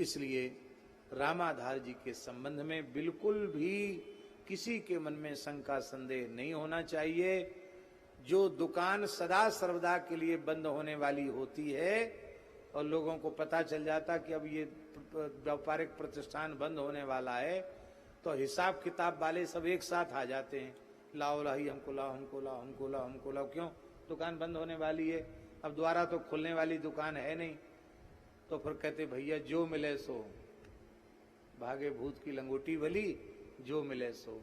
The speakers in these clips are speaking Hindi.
इसलिए रामाधार जी के संबंध में बिल्कुल भी किसी के मन में शंका संदेह नहीं होना चाहिए। जो दुकान सदा सर्वदा के लिए बंद होने वाली होती है और लोगों को पता चल जाता कि अब ये व्यापारिक प्रतिष्ठान बंद होने वाला है, तो हिसाब किताब वाले सब एक साथ आ जाते हैं, लाओ लाही हमको लाओ, हमको लाओ, हमको लाओ, हमको लाओ। क्यों? दुकान बंद होने वाली है, अब दोबारा तो खुलने वाली दुकान है नहीं। तो फिर कहते भैया जो मिले सो, भागे भूत की लंगोटी भली, जो मिले सो।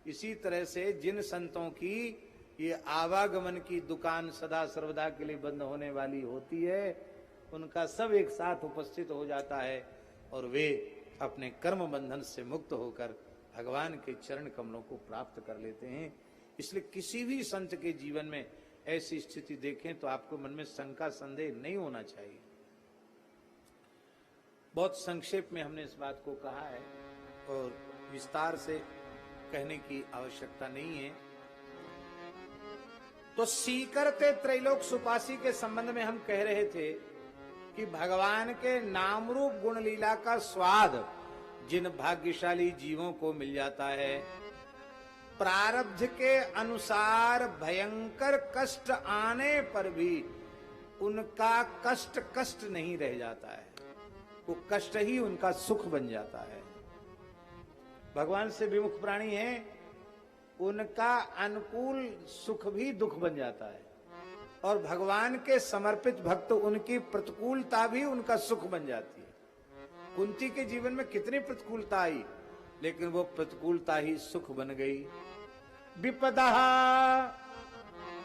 इसी तरह से जिन संतों की ये आवागमन की दुकान सदा सर्वदा के लिए बंद होने वाली होती है, उनका सब एक साथ उपस्थित हो जाता है और वे अपने कर्म बंधन से मुक्त होकर भगवान के चरण कमलों को प्राप्त कर लेते हैं। इसलिए किसी भी संत के जीवन में ऐसी स्थिति देखें तो आपको मन में शंका संदेह नहीं होना चाहिए। बहुत संक्षेप में हमने इस बात को कहा है और विस्तार से कहने की आवश्यकता नहीं है। तो सीकरते त्रैलोक सुपासी के संबंध में हम कह रहे थे कि भगवान के नाम रूप गुण लीला का स्वाद जिन भाग्यशाली जीवों को मिल जाता है, प्रारब्ध के अनुसार भयंकर कष्ट आने पर भी उनका कष्ट कष्ट नहीं रह जाता है, वो कष्ट ही उनका सुख बन जाता है। भगवान से विमुख प्राणी हैं, उनका अनुकूल सुख भी दुख बन जाता है और भगवान के समर्पित भक्त उनकी प्रतिकूलता भी उनका सुख बन जाती है। कुंती के जीवन में कितनी प्रतिकूलता आई, लेकिन वो प्रतिकूलता ही सुख बन गई। विपदा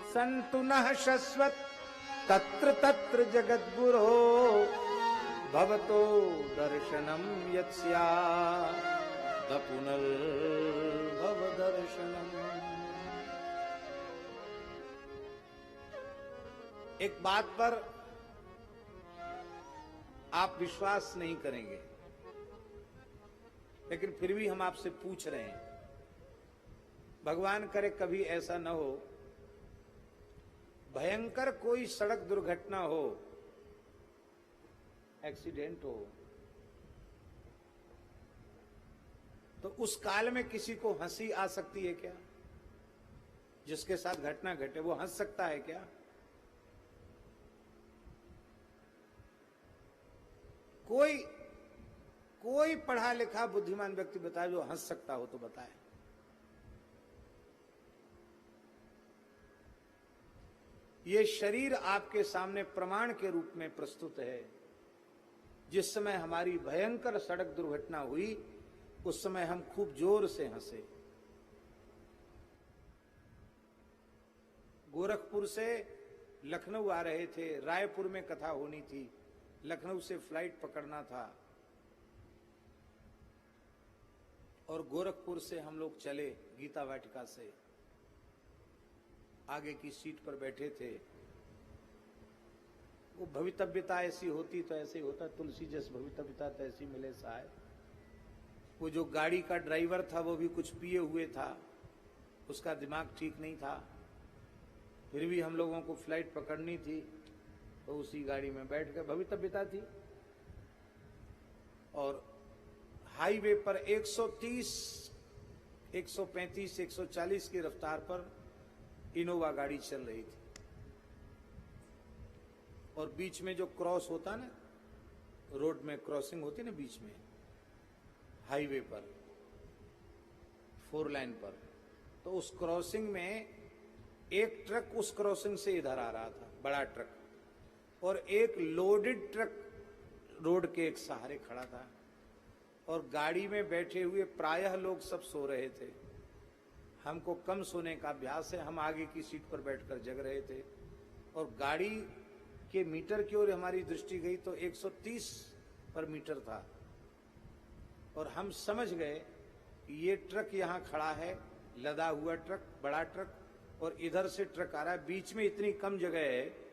संतु नः शश्वत तत्र तत्र जगद्गुरो भवतो दर्शनम यत्स्या पुनर्भव दर्शनम। एक बात पर आप विश्वास नहीं करेंगे, लेकिन फिर भी हम आपसे पूछ रहे हैं। भगवान करे कभी ऐसा न हो, भयंकर कोई सड़क दुर्घटना हो, एक्सीडेंट हो, तो उस काल में किसी को हंसी आ सकती है क्या? जिसके साथ घटना घटे वो हंस सकता है क्या? कोई पढ़ा लिखा बुद्धिमान व्यक्ति बताए जो हंस सकता हो तो बताए। ये शरीर आपके सामने प्रमाण के रूप में प्रस्तुत है। जिस समय हमारी भयंकर सड़क दुर्घटना हुई उस समय हम खूब जोर से हंसे। गोरखपुर से लखनऊ आ रहे थे, रायपुर में कथा होनी थी, लखनऊ से फ्लाइट पकड़ना था और गोरखपुर से हम लोग चले गीता वाटिका से, आगे की सीट पर बैठे थे। वो भवितव्यता ऐसी होती तो ऐसे ही होता, तुलसी जैस भवितव्यता तैसी मिले साय। वो जो गाड़ी का ड्राइवर था वो भी कुछ पिए हुए था, उसका दिमाग ठीक नहीं था, फिर भी हम लोगों को फ्लाइट पकड़नी थी तो उसी गाड़ी में बैठ गए। भवितव्यता थी। और हाईवे पर 130, 135, 140 की रफ्तार पर इनोवा गाड़ी चल रही थी और बीच में जो क्रॉस होता ना, रोड में क्रॉसिंग होती ना बीच में, हाईवे पर 4 लाइन पर, तो उस क्रॉसिंग में एक ट्रक उस क्रॉसिंग से इधर आ रहा था, बड़ा ट्रक, और एक लोडेड ट्रक रोड के एक सहारे खड़ा था और गाड़ी में बैठे हुए प्रायः लोग सब सो रहे थे। हमको कम सोने का अभ्यास है, हम आगे की सीट पर बैठकर जग रहे थे और गाड़ी के मीटर की ओर हमारी दृष्टि गई तो 130 पर मीटर था और हम समझ गए कि ये ट्रक यहां खड़ा है, लदा हुआ ट्रक, बड़ा ट्रक, और इधर से ट्रक आ रहा है। बीच में इतनी कम जगह है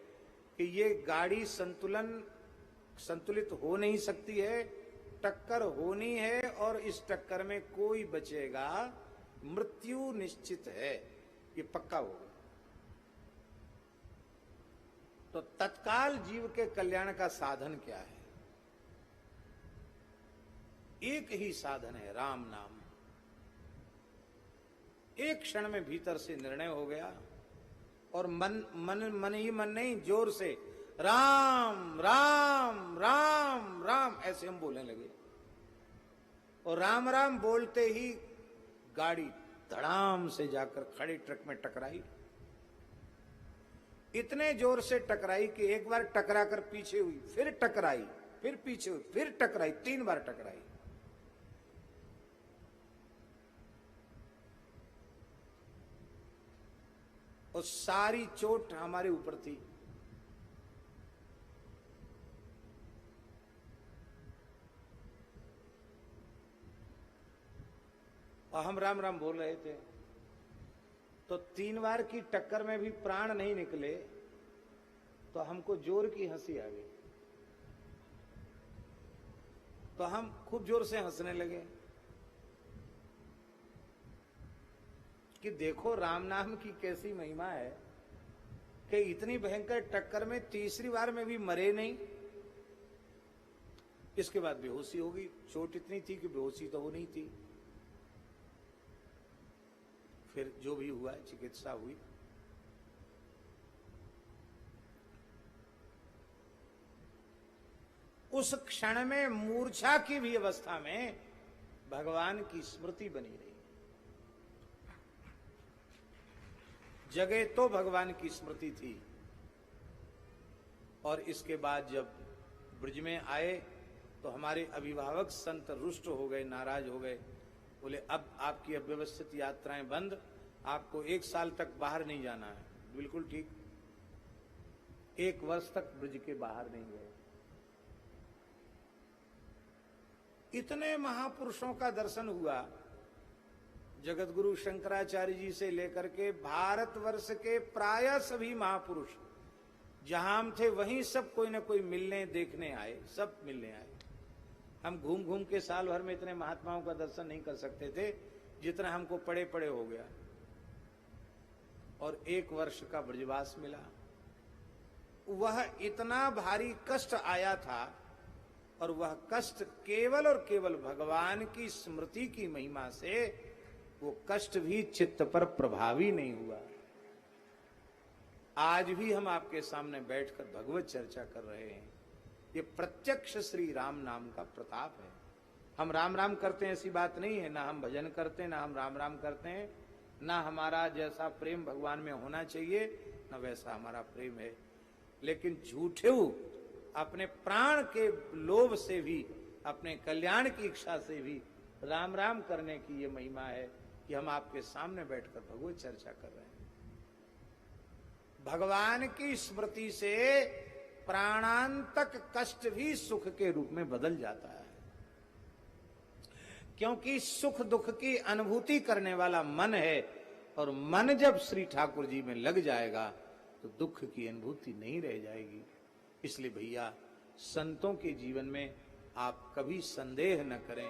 कि ये गाड़ी संतुलित हो नहीं सकती है, टक्कर होनी है और इस टक्कर में कोई बचेगा, मृत्यु निश्चित है, ये पक्का होगा। तो तत्काल जीव के कल्याण का साधन क्या है? एक ही साधन है, राम नाम। एक क्षण में भीतर से निर्णय हो गया और मन ही मन नहीं, जोर से राम राम राम राम ऐसे हम बोलने लगे। और राम राम बोलते ही गाड़ी धड़ाम से जाकर खड़े ट्रक में टकराई। इतने जोर से टकराई कि एक बार टकरा कर पीछे हुई, फिर टकराई, फिर पीछे हुई, फिर टकराई, 3 बार टकराई। और सारी चोट हमारे ऊपर थी। और हम राम राम बोल रहे थे, तो 3 बार की टक्कर में भी प्राण नहीं निकले, तो हमको जोर की हंसी आ गई। तो हम खूब जोर से हंसने लगे कि देखो राम नाम की कैसी महिमा है कि इतनी भयंकर टक्कर में तीसरी बार में भी मरे नहीं। इसके बाद बेहोशी हो गई। चोट इतनी थी कि बेहोशी तो वो नहीं थी। फिर जो भी हुआ, चिकित्सा हुई। उस क्षण में मूर्छा की भी अवस्था में भगवान की स्मृति बनी रही। जगह तो भगवान की स्मृति थी। और इसके बाद जब ब्रज में आए तो हमारे अभिभावक संत रुष्ट हो गए, नाराज हो गए। बोले अब आपकी अव्यवस्थित यात्राएं बंद, आपको 1 साल तक बाहर नहीं जाना है। बिल्कुल ठीक। 1 वर्ष तक ब्रज के बाहर नहीं गए। इतने महापुरुषों का दर्शन हुआ, जगत गुरु शंकराचार्य जी से लेकर के भारतवर्ष के प्राय सभी महापुरुष जहां हम थे वहीं सब कोई न कोई मिलने देखने आए, सब मिलने आए। हम घूम घूम के साल भर में इतने महात्माओं का दर्शन नहीं कर सकते थे जितना हमको पड़े पड़े हो गया। और 1 वर्ष का ब्रजवास मिला। वह इतना भारी कष्ट आया था, और वह कष्ट केवल और केवल भगवान की स्मृति की महिमा से वो कष्ट भी चित्त पर प्रभावी नहीं हुआ। आज भी हम आपके सामने बैठकर भगवत चर्चा कर रहे हैं। ये प्रत्यक्ष श्री राम नाम का प्रताप है। हम राम राम करते हैं ऐसी बात नहीं है, ना हम भजन करते हैं, ना हम राम राम करते हैं, ना हमारा जैसा प्रेम भगवान में होना चाहिए ना वैसा हमारा प्रेम है। लेकिन झूठे अपने प्राण के लोभ से भी, अपने कल्याण की इच्छा से भी राम राम करने की ये महिमा है कि हम आपके सामने बैठकर भगवत चर्चा कर रहे हैं। भगवान की स्मृति से प्राणांतक कष्ट भी सुख के रूप में बदल जाता है। क्योंकि सुख दुख की अनुभूति करने वाला मन है, और मन जब श्री ठाकुर जी में लग जाएगा तो दुख की अनुभूति नहीं रह जाएगी। इसलिए भैया संतों के जीवन में आप कभी संदेह न करें।